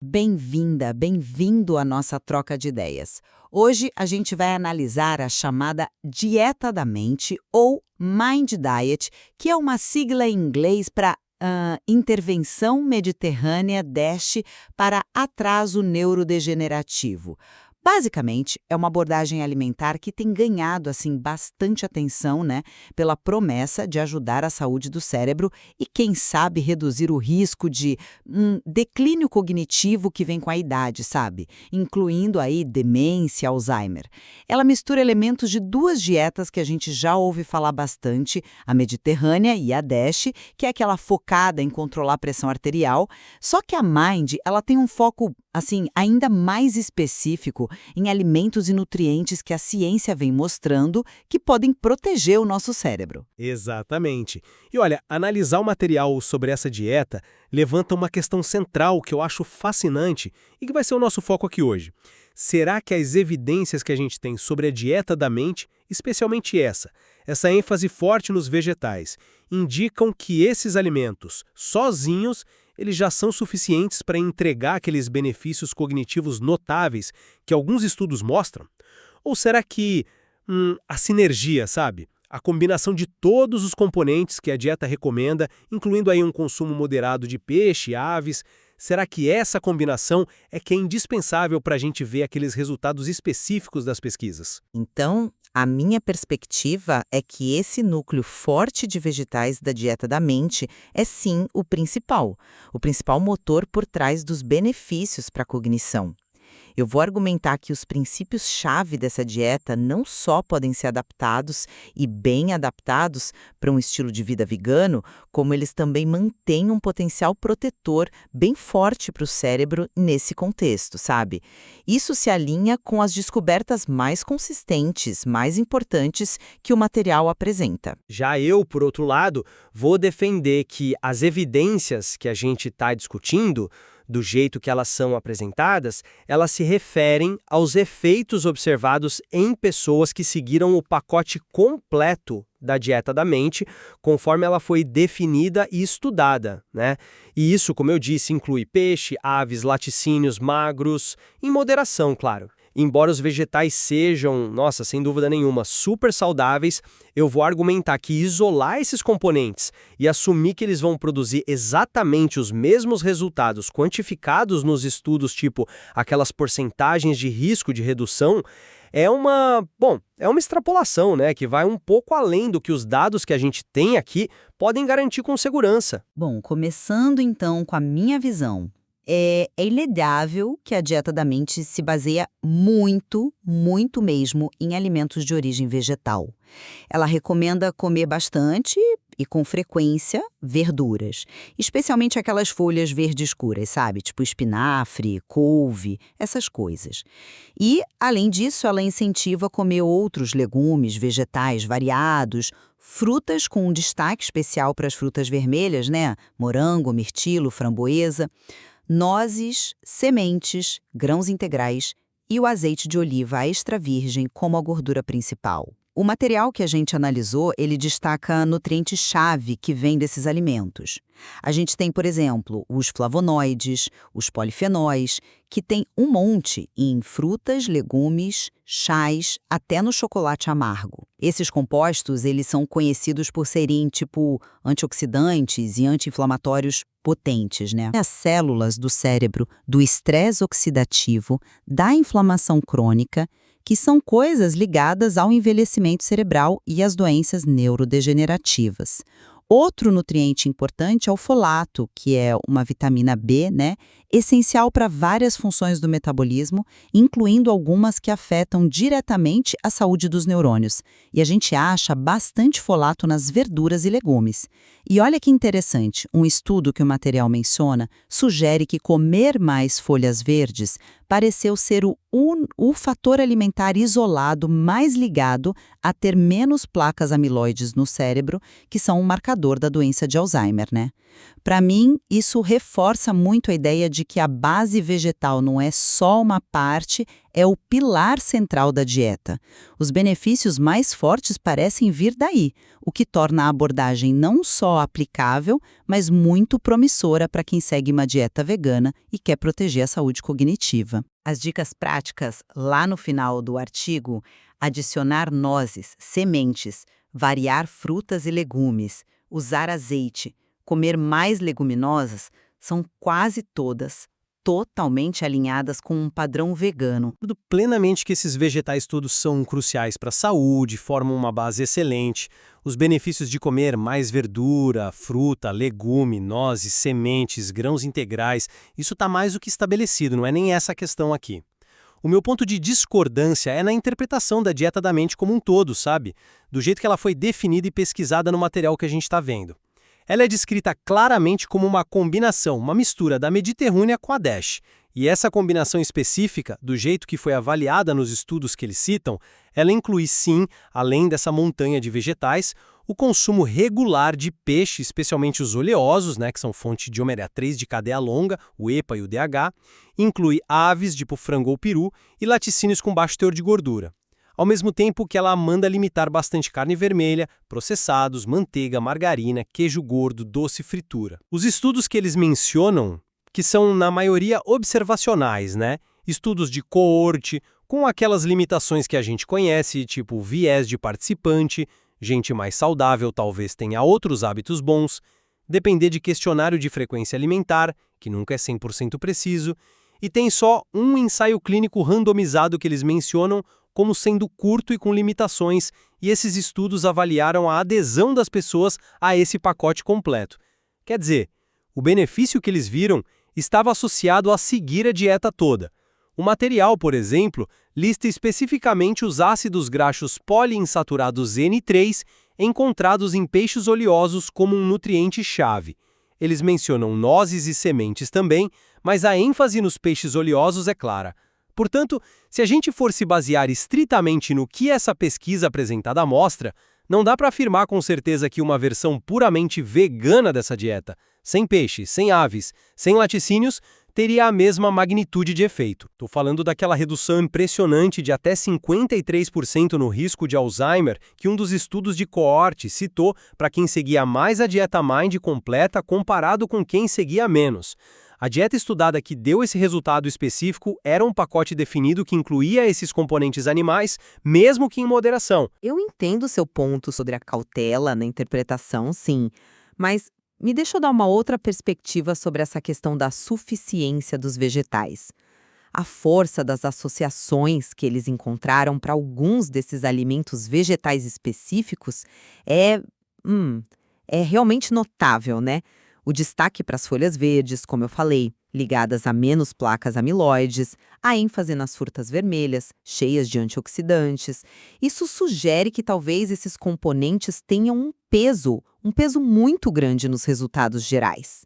Bem-vinda, bem-vindo à nossa troca de ideias. Hoje a gente vai analisar a chamada dieta da mente ou Mind Diet, que é uma sigla em inglês para Intervenção Mediterrânea DASH para atraso neurodegenerativo. Basicamente, é uma abordagem alimentar que tem ganhado assim bastante atenção, né, pela promessa de ajudar a saúde do cérebro e, quem sabe, reduzir o risco de declínio cognitivo que vem com a idade, sabe? Incluindo aí demência, Alzheimer. Ela mistura elementos de duas dietas que a gente já ouve falar bastante, a mediterrânea e a DASH, que é aquela focada em controlar a pressão arterial, só que a Mind, ela tem um foco assim, ainda mais específico em alimentos e nutrientes que a ciência vem mostrando que podem proteger o nosso cérebro. Exatamente. E olha, analisar o material sobre essa dieta levanta uma questão central que eu acho fascinante e que vai ser o nosso foco aqui hoje. Será que as evidências que a gente tem sobre a dieta da mente, especialmente essa ênfase forte nos vegetais, indicam que esses alimentos, sozinhos, eles já são suficientes para entregar aqueles benefícios cognitivos notáveis que alguns estudos mostram? Ou será que a sinergia, sabe? A combinação de todos os componentes que a dieta recomenda, incluindo aí um consumo moderado de peixe, aves, será que essa combinação é que é indispensável para a gente ver aqueles resultados específicos das pesquisas? Então, a minha perspectiva é que esse núcleo forte de vegetais da dieta da mente é sim o principal motor por trás dos benefícios para a cognição. Eu vou argumentar que os princípios-chave dessa dieta não só podem ser adaptados e bem adaptados para um estilo de vida vegano, como eles também mantêm um potencial protetor bem forte para o cérebro nesse contexto, sabe? Isso se alinha com as descobertas mais consistentes, mais importantes que o material apresenta. Já eu, por outro lado, vou defender que as evidências que a gente está discutindo, do jeito que elas são apresentadas, elas se referem aos efeitos observados em pessoas que seguiram o pacote completo da dieta da mente, conforme ela foi definida e estudada, né? E isso, como eu disse, inclui peixe, aves, laticínios magros, em moderação, claro. Embora os vegetais sejam, nossa, sem dúvida nenhuma, super saudáveis, eu vou argumentar que isolar esses componentes e assumir que eles vão produzir exatamente os mesmos resultados quantificados nos estudos, tipo aquelas porcentagens de risco de redução, é uma extrapolação, né, que vai um pouco além do que os dados que a gente tem aqui podem garantir com segurança. Bom, começando então com a minha visão. É inegável que a dieta da mente se baseia muito, muito mesmo em alimentos de origem vegetal. Ela recomenda comer bastante e com frequência verduras, especialmente aquelas folhas verdes escuras, sabe? Tipo espinafre, couve, essas coisas. E, além disso, ela incentiva a comer outros legumes, vegetais variados, frutas com um destaque especial para as frutas vermelhas, né? Morango, mirtilo, framboesa, nozes, sementes, grãos integrais e o azeite de oliva extra virgem como a gordura principal. O material que a gente analisou, ele destaca nutrientes-chave que vêm desses alimentos. A gente tem, por exemplo, os flavonoides, os polifenóis, que tem um monte em frutas, legumes, chás, até no chocolate amargo. Esses compostos, eles são conhecidos por serem, tipo, antioxidantes e anti-inflamatórios potentes, né? As células do cérebro do estresse oxidativo, da inflamação crônica, que são coisas ligadas ao envelhecimento cerebral e às doenças neurodegenerativas. Outro nutriente importante é o folato, que é uma vitamina B, né, essencial para várias funções do metabolismo, incluindo algumas que afetam diretamente a saúde dos neurônios. E a gente acha bastante folato nas verduras e legumes. E olha que interessante, um estudo que o material menciona sugere que comer mais folhas verdes pareceu ser o fator alimentar isolado mais ligado a ter menos placas amiloides no cérebro, que são um marcador portador da doença de Alzheimer, né? Para mim, isso reforça muito a ideia de que a base vegetal não é só uma parte, é o pilar central da dieta. Os benefícios mais fortes parecem vir daí, o que torna a abordagem não só aplicável, mas muito promissora para quem segue uma dieta vegana e quer proteger a saúde cognitiva. As dicas práticas, lá no final do artigo, adicionar nozes, sementes, variar frutas e legumes, usar azeite, comer mais leguminosas, são quase todas totalmente alinhadas com um padrão vegano. Tudo plenamente que esses vegetais todos são cruciais para a saúde, formam uma base excelente. Os benefícios de comer mais verdura, fruta, legume, nozes, sementes, grãos integrais, isso está mais do que estabelecido, não é nem essa a questão aqui. O meu ponto de discordância é na interpretação da dieta da mente como um todo, sabe? Do jeito que ela foi definida e pesquisada no material que a gente está vendo. Ela é descrita claramente como uma combinação, uma mistura da Mediterrânea com a DASH. E essa combinação específica, do jeito que foi avaliada nos estudos que eles citam, ela inclui sim, além dessa montanha de vegetais, o consumo regular de peixe, especialmente os oleosos, que são fonte de ômega 3 de cadeia longa, o EPA e o DH, inclui aves, tipo frango ou peru, e laticínios com baixo teor de gordura. Ao mesmo tempo que ela manda limitar bastante carne vermelha, processados, manteiga, margarina, queijo gordo, doce e fritura. Os estudos que eles mencionam, que são na maioria observacionais, estudos de coorte, com aquelas limitações que a gente conhece, tipo viés de participante, gente mais saudável talvez tenha outros hábitos bons, depender de questionário de frequência alimentar, que nunca é 100% preciso, e tem só um ensaio clínico randomizado que eles mencionam como sendo curto e com limitações, e esses estudos avaliaram a adesão das pessoas a esse pacote completo. Quer dizer, o benefício que eles viram estava associado a seguir a dieta toda. O material, por exemplo, lista especificamente os ácidos graxos poliinsaturados N3 encontrados em peixes oleosos como um nutriente-chave. Eles mencionam nozes e sementes também, mas a ênfase nos peixes oleosos é clara. Portanto, se a gente for se basear estritamente no que essa pesquisa apresentada mostra, não dá para afirmar com certeza que uma versão puramente vegana dessa dieta, sem peixe, sem aves, sem laticínios, teria a mesma magnitude de efeito. Estou falando daquela redução impressionante de até 53% no risco de Alzheimer que um dos estudos de coorte citou para quem seguia mais a dieta Mind completa comparado com quem seguia menos. A dieta estudada que deu esse resultado específico era um pacote definido que incluía esses componentes animais, mesmo que em moderação. Eu entendo seu ponto sobre a cautela na interpretação, sim, mas me deixa eu dar uma outra perspectiva sobre essa questão da suficiência dos vegetais. A força das associações que eles encontraram para alguns desses alimentos vegetais específicos é realmente notável, né? O destaque para as folhas verdes, como eu falei, ligadas a menos placas amiloides, a ênfase nas frutas vermelhas, cheias de antioxidantes. Isso sugere que talvez esses componentes tenham um peso muito grande nos resultados gerais.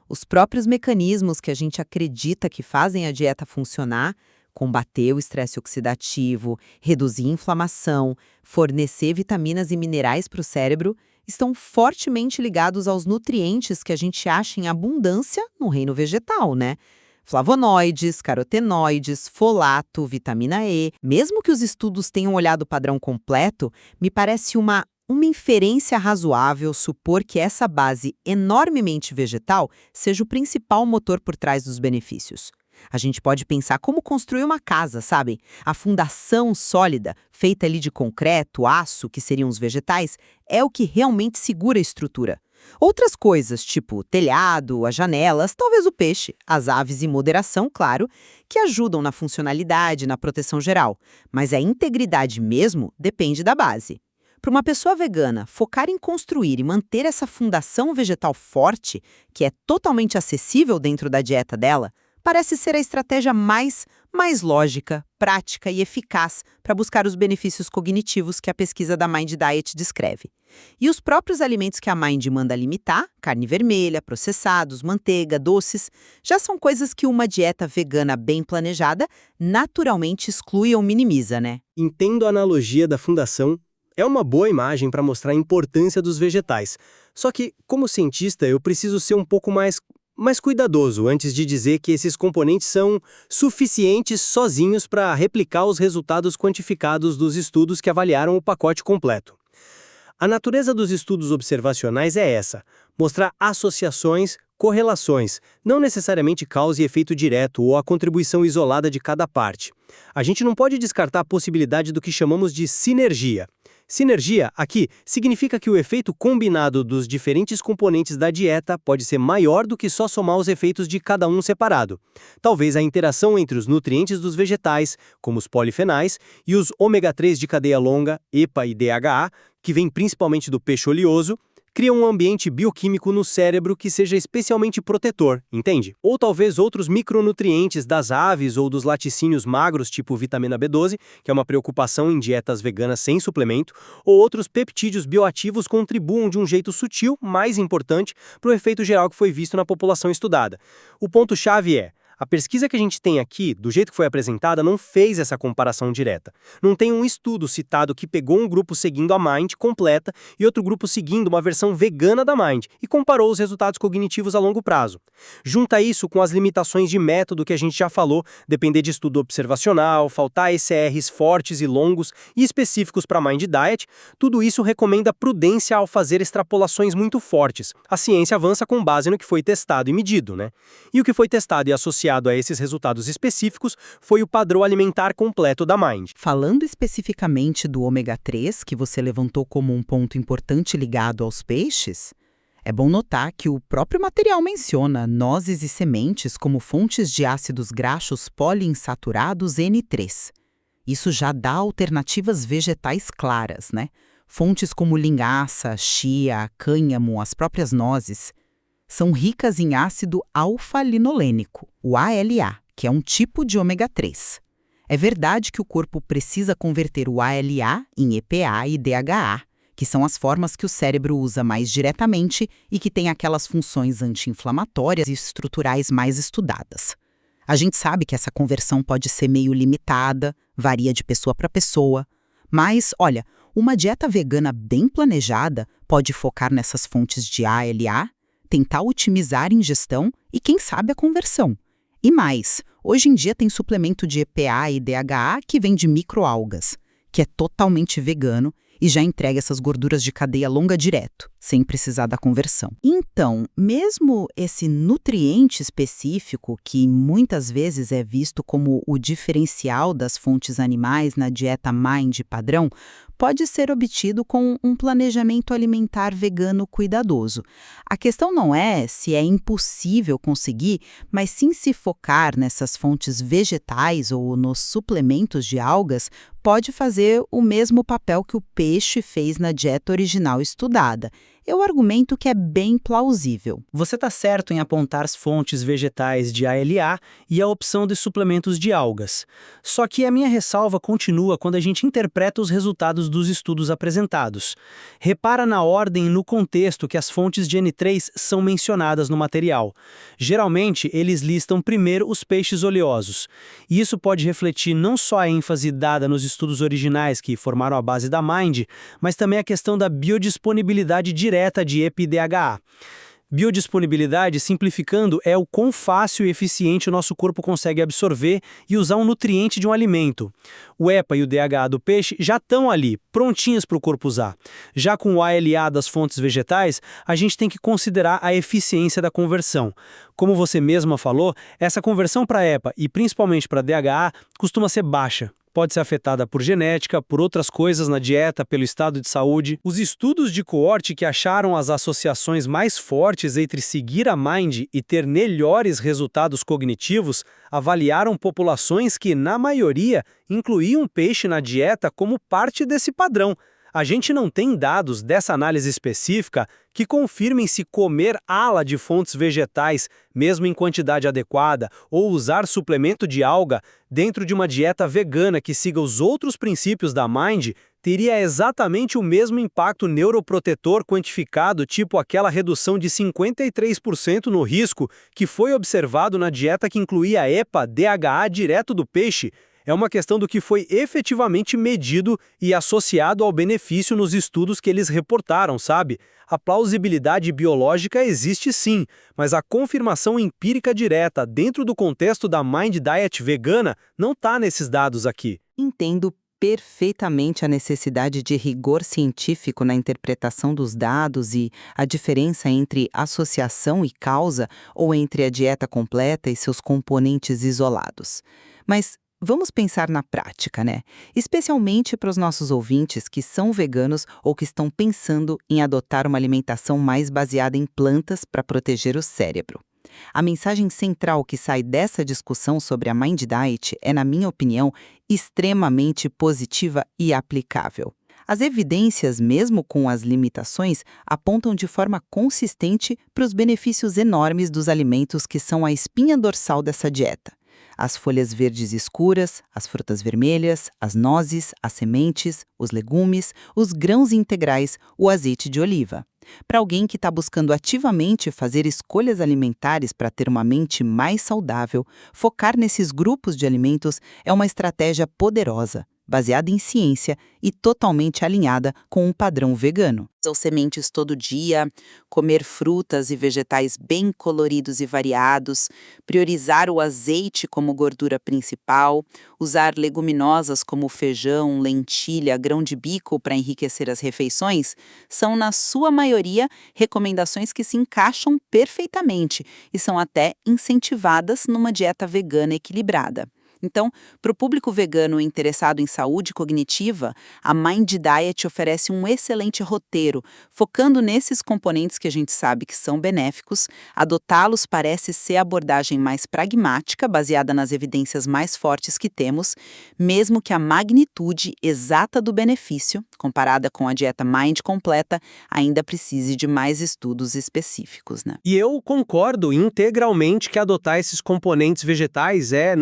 Os próprios mecanismos que a gente acredita que fazem a dieta funcionar, combater o estresse oxidativo, reduzir a inflamação, fornecer vitaminas e minerais para o cérebro, estão fortemente ligados aos nutrientes que a gente acha em abundância no reino vegetal, né? Flavonoides, carotenoides, folato, vitamina E. Mesmo que os estudos tenham olhado o padrão completo, me parece uma inferência razoável supor que essa base enormemente vegetal seja o principal motor por trás dos benefícios. A gente pode pensar como construir uma casa, sabe? A fundação sólida, feita ali de concreto, aço, que seriam os vegetais, é o que realmente segura a estrutura. Outras coisas, tipo o telhado, as janelas, talvez o peixe, as aves em moderação, claro, que ajudam na funcionalidade, na proteção geral. Mas a integridade mesmo depende da base. Para uma pessoa vegana, focar em construir e manter essa fundação vegetal forte, que é totalmente acessível dentro da dieta dela, parece ser a estratégia mais lógica, prática e eficaz para buscar os benefícios cognitivos que a pesquisa da Mind Diet descreve. E os próprios alimentos que a Mind manda limitar, carne vermelha, processados, manteiga, doces, já são coisas que uma dieta vegana bem planejada naturalmente exclui ou minimiza, né? Entendo a analogia da fundação. É uma boa imagem para mostrar a importância dos vegetais. Só que, como cientista, eu preciso ser um pouco mais cuidadoso antes de dizer que esses componentes são suficientes sozinhos para replicar os resultados quantificados dos estudos que avaliaram o pacote completo. A natureza dos estudos observacionais é essa: mostrar associações, correlações, não necessariamente causa e efeito direto ou a contribuição isolada de cada parte. A gente não pode descartar a possibilidade do que chamamos de sinergia. Sinergia, aqui, significa que o efeito combinado dos diferentes componentes da dieta pode ser maior do que só somar os efeitos de cada um separado. Talvez a interação entre os nutrientes dos vegetais, como os polifenais, e os ômega 3 de cadeia longa, EPA e DHA, que vem principalmente do peixe oleoso, cria um ambiente bioquímico no cérebro que seja especialmente protetor, entende? Ou talvez outros micronutrientes das aves ou dos laticínios magros, tipo vitamina B12, que é uma preocupação em dietas veganas sem suplemento, ou outros peptídeos bioativos contribuam de um jeito sutil, mais importante, para o efeito geral que foi visto na população estudada. O ponto-chave é: a pesquisa que a gente tem aqui, do jeito que foi apresentada, não fez essa comparação direta. Não tem um estudo citado que pegou um grupo seguindo a Mind completa e outro grupo seguindo uma versão vegana da Mind e comparou os resultados cognitivos a longo prazo. Junta isso com as limitações de método que a gente já falou, depender de estudo observacional, faltar ECRs fortes e longos e específicos para a Mind Diet, tudo isso recomenda prudência ao fazer extrapolações muito fortes. A ciência avança com base no que foi testado e medido, né? E o que foi testado e associado a esses resultados específicos foi o padrão alimentar completo da Mind. Falando especificamente do ômega 3, que você levantou como um ponto importante ligado aos peixes, é bom notar que o próprio material menciona nozes e sementes como fontes de ácidos graxos poliinsaturados N3. Isso já dá alternativas vegetais claras, né? Fontes como linhaça, chia, cânhamo, as próprias nozes, são ricas em ácido alfa-linolênico, o ALA, que é um tipo de ômega 3. É verdade que o corpo precisa converter o ALA em EPA e DHA, que são as formas que o cérebro usa mais diretamente e que têm aquelas funções anti-inflamatórias e estruturais mais estudadas. A gente sabe que essa conversão pode ser meio limitada, varia de pessoa para pessoa, mas, olha, uma dieta vegana bem planejada pode focar nessas fontes de ALA, tentar otimizar a ingestão e, quem sabe, a conversão. E mais, hoje em dia tem suplemento de EPA e DHA que vem de microalgas, que é totalmente vegano e já entrega essas gorduras de cadeia longa direto, sem precisar da conversão. Então, mesmo esse nutriente específico, que muitas vezes é visto como o diferencial das fontes animais na dieta Mind padrão, pode ser obtido com um planejamento alimentar vegano cuidadoso. A questão não é se é impossível conseguir, mas sim se focar nessas fontes vegetais ou nos suplementos de algas pode fazer o mesmo papel que o peixe fez na dieta original estudada. Eu argumento que é bem plausível. Você está certo em apontar as fontes vegetais de ALA e a opção dos suplementos de algas. Só que a minha ressalva continua quando a gente interpreta os resultados dos estudos apresentados. Repara na ordem e no contexto que as fontes de N3 são mencionadas no material. Geralmente, eles listam primeiro os peixes oleosos. E isso pode refletir não só a ênfase dada nos estudos originais que formaram a base da Mind, mas também a questão da biodisponibilidade direta de EPA e DHA. Biodisponibilidade, simplificando, é o quão fácil e eficiente o nosso corpo consegue absorver e usar um nutriente de um alimento. O EPA e o DHA do peixe já estão ali, prontinhos para o corpo usar. Já com o ALA das fontes vegetais, a gente tem que considerar a eficiência da conversão. Como você mesma falou, essa conversão para EPA e principalmente para DHA costuma ser baixa. Pode ser afetada por genética, por outras coisas na dieta, pelo estado de saúde. Os estudos de coorte que acharam as associações mais fortes entre seguir a Mind e ter melhores resultados cognitivos avaliaram populações que, na maioria, incluíam peixe na dieta como parte desse padrão. A gente não tem dados dessa análise específica que confirmem se comer ala de fontes vegetais, mesmo em quantidade adequada, ou usar suplemento de alga dentro de uma dieta vegana que siga os outros princípios da Mind, teria exatamente o mesmo impacto neuroprotetor quantificado, tipo aquela redução de 53% no risco que foi observado na dieta que incluía EPA, DHA direto do peixe. É uma questão do que foi efetivamente medido e associado ao benefício nos estudos que eles reportaram, sabe? A plausibilidade biológica existe sim, mas a confirmação empírica direta dentro do contexto da Mind Diet vegana não está nesses dados aqui. Entendo perfeitamente a necessidade de rigor científico na interpretação dos dados e a diferença entre associação e causa ou entre a dieta completa e seus componentes isolados. Mas vamos pensar na prática, né? Especialmente para os nossos ouvintes que são veganos ou que estão pensando em adotar uma alimentação mais baseada em plantas para proteger o cérebro. A mensagem central que sai dessa discussão sobre a Mind Diet é, na minha opinião, extremamente positiva e aplicável. As evidências, mesmo com as limitações, apontam de forma consistente para os benefícios enormes dos alimentos que são a espinha dorsal dessa dieta. As folhas verdes escuras, as frutas vermelhas, as nozes, as sementes, os legumes, os grãos integrais, o azeite de oliva. Para alguém que está buscando ativamente fazer escolhas alimentares para ter uma mente mais saudável, focar nesses grupos de alimentos é uma estratégia poderosa, baseada em ciência e totalmente alinhada com um padrão vegano. Usar sementes todo dia, comer frutas e vegetais bem coloridos e variados, priorizar o azeite como gordura principal, usar leguminosas como feijão, lentilha, grão de bico para enriquecer as refeições, são, na sua maioria, recomendações que se encaixam perfeitamente e são até incentivadas numa dieta vegana equilibrada. Então, para o público vegano interessado em saúde cognitiva, a Mind Diet oferece um excelente roteiro, focando nesses componentes que a gente sabe que são benéficos. Adotá-los parece ser a abordagem mais pragmática, baseada nas evidências mais fortes que temos, mesmo que a magnitude exata do benefício, comparada com a dieta Mind completa, ainda precise de mais estudos específicos, né? E eu concordo integralmente que adotar esses componentes vegetais é,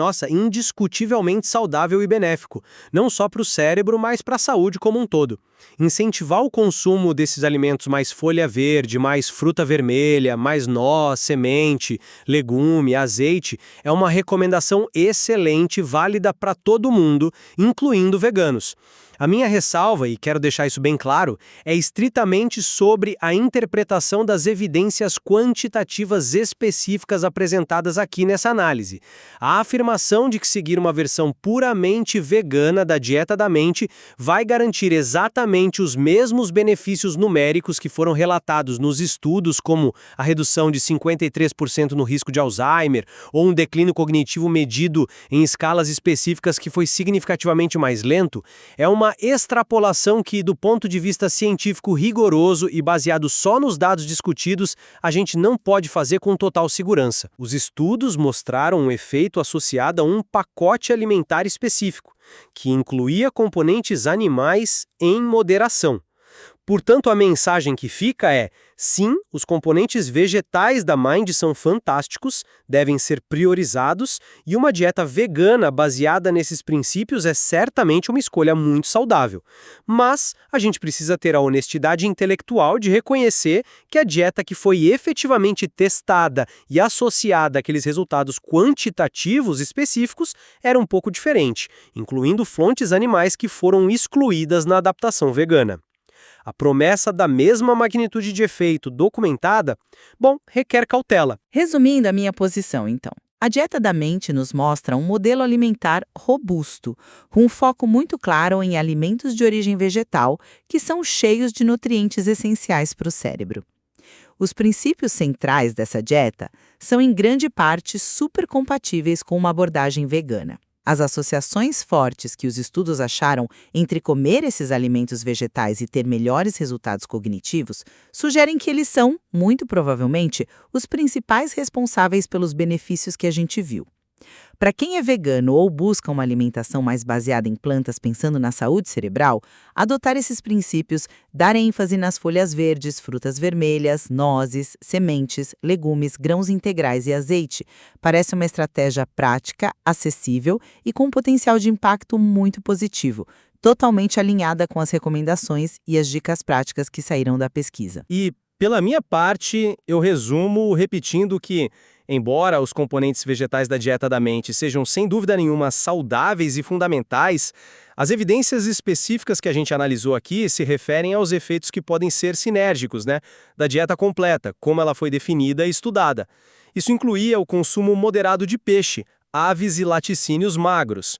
indiscutivelmente saudável e benéfico, não só para o cérebro, mas para a saúde como um todo. Incentivar o consumo desses alimentos mais folha verde, mais fruta vermelha, mais noz, semente, legume, azeite, é uma recomendação excelente, válida para todo mundo, incluindo veganos. A minha ressalva, e quero deixar isso bem claro, é estritamente sobre a interpretação das evidências quantitativas específicas apresentadas aqui nessa análise. A afirmação de que seguir uma versão puramente vegana da dieta da mente vai garantir exatamente os mesmos benefícios numéricos que foram relatados nos estudos, como a redução de 53% no risco de Alzheimer, ou um declínio cognitivo medido em escalas específicas que foi significativamente mais lento, é uma extrapolação que, do ponto de vista científico rigoroso e baseado só nos dados discutidos, a gente não pode fazer com total segurança. Os estudos mostraram um efeito associado a um pacote alimentar específico, que incluía componentes animais em moderação. Portanto, a mensagem que fica é: sim, os componentes vegetais da Mind são fantásticos, devem ser priorizados, e uma dieta vegana baseada nesses princípios é certamente uma escolha muito saudável. Mas a gente precisa ter a honestidade intelectual de reconhecer que a dieta que foi efetivamente testada e associada àqueles resultados quantitativos específicos era um pouco diferente, incluindo fontes animais que foram excluídas na adaptação vegana. A promessa da mesma magnitude de efeito documentada, requer cautela. Resumindo a minha posição, então. A dieta da mente nos mostra um modelo alimentar robusto, com um foco muito claro em alimentos de origem vegetal, que são cheios de nutrientes essenciais para o cérebro. Os princípios centrais dessa dieta são, em grande parte, super compatíveis com uma abordagem vegana. As associações fortes que os estudos acharam entre comer esses alimentos vegetais e ter melhores resultados cognitivos sugerem que eles são, muito provavelmente, os principais responsáveis pelos benefícios que a gente viu. Para quem é vegano ou busca uma alimentação mais baseada em plantas pensando na saúde cerebral, adotar esses princípios, dar ênfase nas folhas verdes, frutas vermelhas, nozes, sementes, legumes, grãos integrais e azeite, parece uma estratégia prática, acessível e com potencial de impacto muito positivo, totalmente alinhada com as recomendações e as dicas práticas que saíram da pesquisa. E, pela minha parte, eu resumo repetindo que Embora os componentes vegetais da dieta da mente sejam sem dúvida nenhuma saudáveis e fundamentais, as evidências específicas que a gente analisou aqui se referem aos efeitos que podem ser sinérgicos, né, da dieta completa, como ela foi definida e estudada. Isso incluía o consumo moderado de peixe, aves e laticínios magros.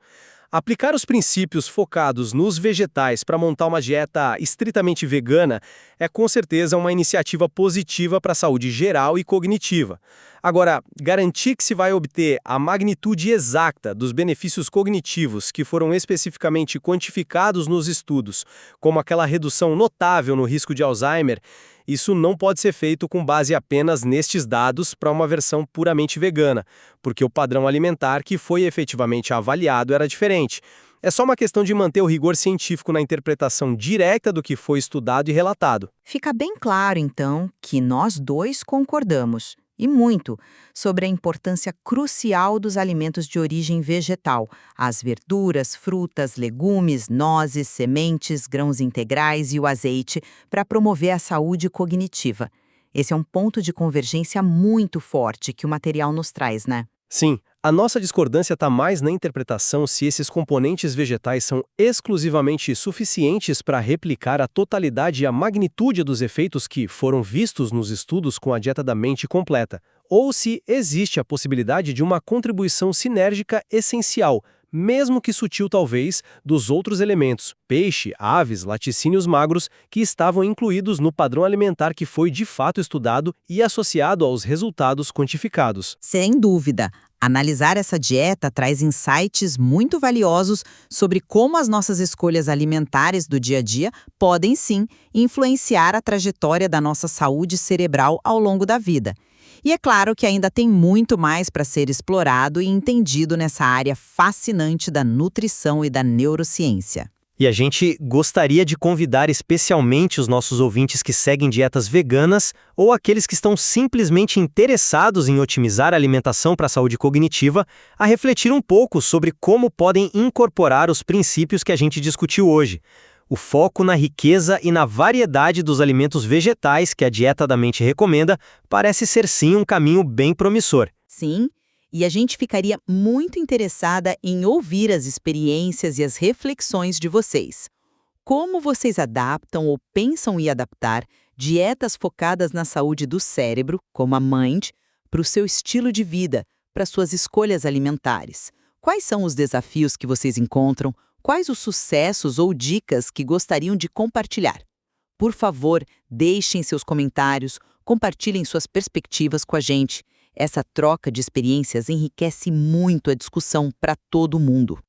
Aplicar os princípios focados nos vegetais para montar uma dieta estritamente vegana é com certeza uma iniciativa positiva para a saúde geral e cognitiva. Agora, garantir que se vai obter a magnitude exata dos benefícios cognitivos que foram especificamente quantificados nos estudos, como aquela redução notável no risco de Alzheimer, isso não pode ser feito com base apenas nestes dados para uma versão puramente vegana, porque o padrão alimentar que foi efetivamente avaliado era diferente. É só uma questão de manter o rigor científico na interpretação direta do que foi estudado e relatado. Fica bem claro, então, que nós dois concordamos, e muito, sobre a importância crucial dos alimentos de origem vegetal, as verduras, frutas, legumes, nozes, sementes, grãos integrais e o azeite, para promover a saúde cognitiva. Esse é um ponto de convergência muito forte que o material nos traz, né? Sim, a nossa discordância está mais na interpretação se esses componentes vegetais são exclusivamente suficientes para replicar a totalidade e a magnitude dos efeitos que foram vistos nos estudos com a dieta da mente completa, ou se existe a possibilidade de uma contribuição sinérgica essencial, mesmo que sutil talvez, dos outros elementos, peixe, aves, laticínios magros, que estavam incluídos no padrão alimentar que foi de fato estudado e associado aos resultados quantificados. Sem dúvida. Analisar essa dieta traz insights muito valiosos sobre como as nossas escolhas alimentares do dia a dia podem, sim, influenciar a trajetória da nossa saúde cerebral ao longo da vida. E é claro que ainda tem muito mais para ser explorado e entendido nessa área fascinante da nutrição e da neurociência. E a gente gostaria de convidar especialmente os nossos ouvintes que seguem dietas veganas ou aqueles que estão simplesmente interessados em otimizar a alimentação para a saúde cognitiva a refletir um pouco sobre como podem incorporar os princípios que a gente discutiu hoje. O foco na riqueza e na variedade dos alimentos vegetais que a dieta da mente recomenda parece ser sim um caminho bem promissor. Sim, e a gente ficaria muito interessada em ouvir as experiências e as reflexões de vocês. Como vocês adaptam ou pensam em adaptar dietas focadas na saúde do cérebro, como a Mind, para o seu estilo de vida, para suas escolhas alimentares? Quais são os desafios que vocês encontram? Quais os sucessos ou dicas que gostariam de compartilhar? Por favor, deixem seus comentários, compartilhem suas perspectivas com a gente. Essa troca de experiências enriquece muito a discussão para todo mundo.